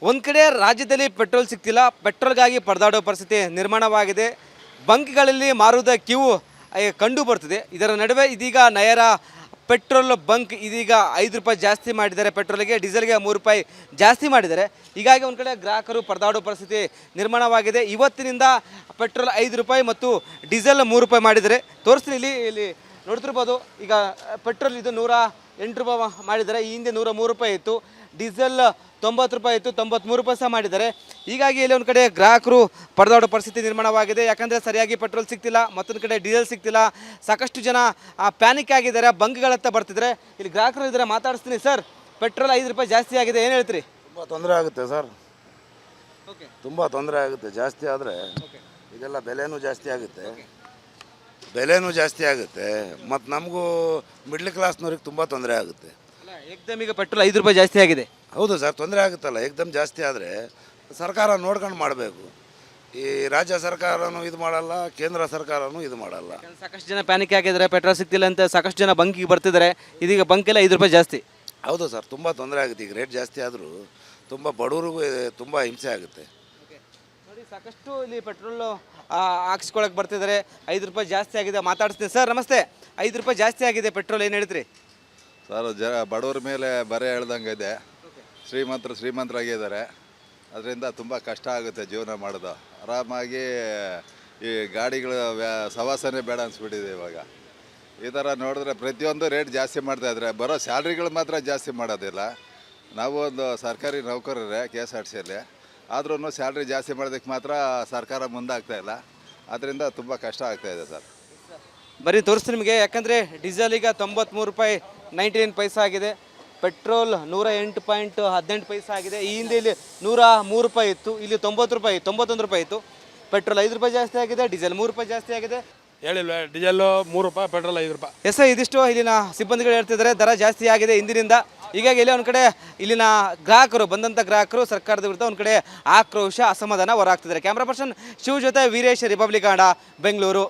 ಒಂದು ಕಡೆ ರಾಜ್ಯದಲ್ಲಿ ಪೆಟ್ರೋಲ್ ಸಿಗ್ತಿಲ್ಲ, ಪೆಟ್ರೋಲ್ಗಾಗಿ ಪರದಾಡೋ ಪರಿಸ್ಥಿತಿ ನಿರ್ಮಾಣವಾಗಿದೆ. ಬಂಕ್ಗಳಲ್ಲಿ ಮಾರುವುದ ಕ್ಯೂ ಕಂಡು ಬರ್ತಿದೆ. ಇದರ ನಡುವೆ ಇದೀಗ ನಯರ ಪೆಟ್ರೋಲ್ ಬಂಕ್ ಇದೀಗ 5 ರೂಪಾಯಿ ಜಾಸ್ತಿ ಮಾಡಿದ್ದಾರೆ, ಪೆಟ್ರೋಲ್ಗೆ ಡೀಸೆಲ್ಗೆ 3 ರೂಪಾಯಿ ಜಾಸ್ತಿ ಮಾಡಿದ್ದಾರೆ. ಹೀಗಾಗಿ ಒಂದು ಕಡೆ ಗ್ರಾಹಕರು ಪರದಾಡೋ ಪರಿಸ್ಥಿತಿ ನಿರ್ಮಾಣವಾಗಿದೆ. ಇವತ್ತಿನಿಂದ ಪೆಟ್ರೋಲ್ 5 ರೂಪಾಯಿ ಮತ್ತು ಡೀಸೆಲ್ 3 ರೂಪಾಯಿ ಮಾಡಿದ್ದಾರೆ. ತೋರಿಸ್ತೀನಿ, ಇಲ್ಲಿ ನೋಡ್ತಿರ್ಬೋದು. ಈಗ ಪೆಟ್ರೋಲ್ ಇದು 108 ರೂಪಾಯಿ ಮಾಡಿದ್ದಾರೆ. ಈ ಹಿಂದೆ 103 ರೂಪಾಯಿ ಇತ್ತು. ಡೀಸೆಲ್ 90 ರೂಪಾಯಿ ಇತ್ತು, 93 ರೂಪಾಯಿ ಸಹ ಮಾಡಿದ್ದಾರೆ. ಹೀಗಾಗಿ ಇಲ್ಲಿ ಒಂದು ಕಡೆ ಗ್ರಾಹಕರು ಪರದಾಡೋ ಪರಿಸ್ಥಿತಿ ನಿರ್ಮಾಣವಾಗಿದೆ. ಯಾಕಂದರೆ ಸರಿಯಾಗಿ ಪೆಟ್ರೋಲ್ ಸಿಗ್ತಿಲ್ಲ, ಮತ್ತೊಂದು ಕಡೆ ಡೀಸೆಲ್ ಸಿಗ್ತಿಲ್ಲ. ಸಾಕಷ್ಟು ಜನ ಪ್ಯಾನಿಕ್ ಆಗಿದ್ದಾರೆ, ಬಂಕ್ಗಳತ್ತ ಬರ್ತಿದ್ದಾರೆ. ಇಲ್ಲಿ ಗ್ರಾಹಕರು ಇದ್ದಾರೆ, ಮಾತಾಡಿಸ್ತೀನಿ. ಸರ್, ಪೆಟ್ರೋಲ್ 5 ರೂಪಾಯಿ ಜಾಸ್ತಿ ಆಗಿದೆ, ಏನು ಹೇಳ್ತೀರಿ? ತುಂಬ ತೊಂದರೆ ಆಗುತ್ತೆ ಸರ್, ಓಕೆ, ತುಂಬ ತೊಂದರೆ ಆಗುತ್ತೆ. ಜಾಸ್ತಿ ಆದರೆ ಇದೆಲ್ಲ ಬೆಲೆನೂ ಜಾಸ್ತಿ ಆಗುತ್ತೆ ಮತ್ತು ನಮಗೂ ಮಿಡ್ಲ್ ಕ್ಲಾಸ್ನವ್ರಿಗೆ ತುಂಬ ತೊಂದರೆ ಆಗುತ್ತೆ. ಅಲ್ಲ, ಏಕ್ದಮ್ ಈಗ ಪೆಟ್ರೋಲ್ 5 ರೂಪಾಯಿ ಜಾಸ್ತಿ ಆಗಿದೆ. ಹೌದು ಸರ್, ತೊಂದರೆ ಆಗುತ್ತಲ್ಲ. ಏಕ್ದಮ್ ಜಾಸ್ತಿ ಆದರೆ ಸರ್ಕಾರ ನೋಡ್ಕೊಂಡು ಮಾಡಬೇಕು. ಈ ರಾಜ್ಯ ಸರ್ಕಾರನೂ ಇದು ಮಾಡಲ್ಲ, ಕೇಂದ್ರ ಸರ್ಕಾರನೂ ಇದು ಮಾಡಲ್ಲ. ಸಾಕಷ್ಟು ಜನ ಪ್ಯಾನಿಕ್ ಆಗಿದ್ದಾರೆ, ಪೆಟ್ರೋಲ್ ಸಿಗ್ತಿಲ್ಲ ಅಂತ ಸಾಕಷ್ಟು ಜನ ಬಂಕಿಗೆ ಬರ್ತಿದ್ದಾರೆ. ಇದೀಗ ಬಂಕೆಲ್ಲ 5 ರೂಪಾಯಿ ಜಾಸ್ತಿ. ಹೌದು ಸರ್, ತುಂಬ ತೊಂದರೆ ಆಗುತ್ತೆ. ಈಗ ರೇಟ್ ಜಾಸ್ತಿ ಆದರೂ ತುಂಬ ಬಡವರಿಗೂ ತುಂಬ ಹಿಂಸೆ ಆಗುತ್ತೆ. ನೋಡಿ, ಸಾಕಷ್ಟು ಇಲ್ಲಿ ಪೆಟ್ರೋಲ್ ಹಾಕ್ಸ್ಕೊಳಕ್ಕೆ ಬರ್ತಿದ್ದಾರೆ. 5 ರೂಪಾಯಿ ಜಾಸ್ತಿ ಆಗಿದೆ, ಮಾತಾಡಿಸ್ತೀನಿ. ಸರ್ ನಮಸ್ತೆ. 5 ರೂಪಾಯಿ ಜಾಸ್ತಿ ಆಗಿದೆ ಪೆಟ್ರೋಲ್, ಏನು ಹೇಳ್ತೀರಿ? ಸರ್, ಬಡವ್ರ ಮೇಲೆ ಬರೆ ಹೇಳ್ದಂಗೆ ಇದೆ. ಶ್ರೀಮಂತರಾಗಿದ್ದಾರೆ, ಅದರಿಂದ ತುಂಬ ಕಷ್ಟ ಆಗುತ್ತೆ ಜೀವನ ಮಾಡೋದು. ಆರಾಮಾಗಿ ಈ ಗಾಡಿಗಳ ಸವಾಸನೆ ಬೇಡ ಅನಿಸ್ಬಿಟ್ಟಿದೆ ಇವಾಗ. ಈ ಥರ ನೋಡಿದ್ರೆ ಪ್ರತಿಯೊಂದು ರೇಟ್ ಜಾಸ್ತಿ ಮಾಡ್ತಾಯಿದ್ರೆ, ಬರೋ ಸ್ಯಾಲ್ರಿಗಳು ಮಾತ್ರ ಜಾಸ್ತಿ ಮಾಡೋದಿಲ್ಲ. ನಾವು ಒಂದು ಸರ್ಕಾರಿ ನೌಕರರೇ KSRTCಯಲ್ಲಿ, ಆದ್ರೂ ಸ್ಯಾಲ್ರಿ ಜಾಸ್ತಿ ಮಾಡೋದಕ್ಕೆ ಮಾತ್ರ ಸರ್ಕಾರ ಮುಂದಾಗ್ತಾಯಿಲ್ಲ. ಅದರಿಂದ ತುಂಬ ಕಷ್ಟ ಆಗ್ತಾಯಿದೆ ಸರ್. ಬರೀ ತೋರಿಸ್ತೀನಿ ನಿಮಗೆ. ಯಾಕಂದರೆ ಡೀಸೆಲ್ ಈಗ 93 ರೂಪಾಯಿ 99 ಪೈಸೆ ಆಗಿದೆ. ಪೆಟ್ರೋಲ್ 108.18 ಪೈಸೆ ಆಗಿದೆ. ಈ ಹಿಂದೆ ಇಲ್ಲಿ 103 ರೂಪಾಯಿ ಇತ್ತು, ಇಲ್ಲಿ 90 ರೂಪಾಯಿ 91 ರೂಪಾಯಿ ಇತ್ತು. ಪೆಟ್ರೋಲ್ 5 ರೂಪಾಯಿ ಜಾಸ್ತಿ ಆಗಿದೆ, ಡೀಸೆಲ್ 3 ರೂಪಾಯಿ ಜಾಸ್ತಿ ಆಗಿದೆ. ಹೇಳಿಲ್ವ, ಡೀಸೆಲ್ 3 ರೂಪಾಯಿ, ಪೆಟ್ರೋಲ್ 5 ರೂಪಾಯಿ. ಎಸ್, ಇದಿಷ್ಟು ಇಲ್ಲಿನ ಸಿಬ್ಬಂದಿಗಳು ಹೇಳ್ತಿದ್ದಾರೆ, ದರ ಜಾಸ್ತಿ ಆಗಿದೆ ಹಿಂದಿನಿಂದ. ಹೀಗಾಗಿ ಇಲ್ಲಿ ಒಂದು ಕಡೆ ಇಲ್ಲಿನ ಗ್ರಾಹಕರು, ಬಂದಂಥ ಗ್ರಾಹಕರು ಸರ್ಕಾರದ ವಿರುದ್ಧ ಒಂದು ಕಡೆ ಆಕ್ರೋಶ, ಅಸಮಾಧಾನ ಹೊರಹಾಕ್ತಿದ್ದಾರೆ. ಕ್ಯಾಮ್ರಾ ಪರ್ಸನ್ ಶಿವ್ ಜೊತೆ ವೀರೇಶ್, ರಿಪಬ್ಲಿಕ್ ಕನ್ನಡ, ಬೆಂಗಳೂರು.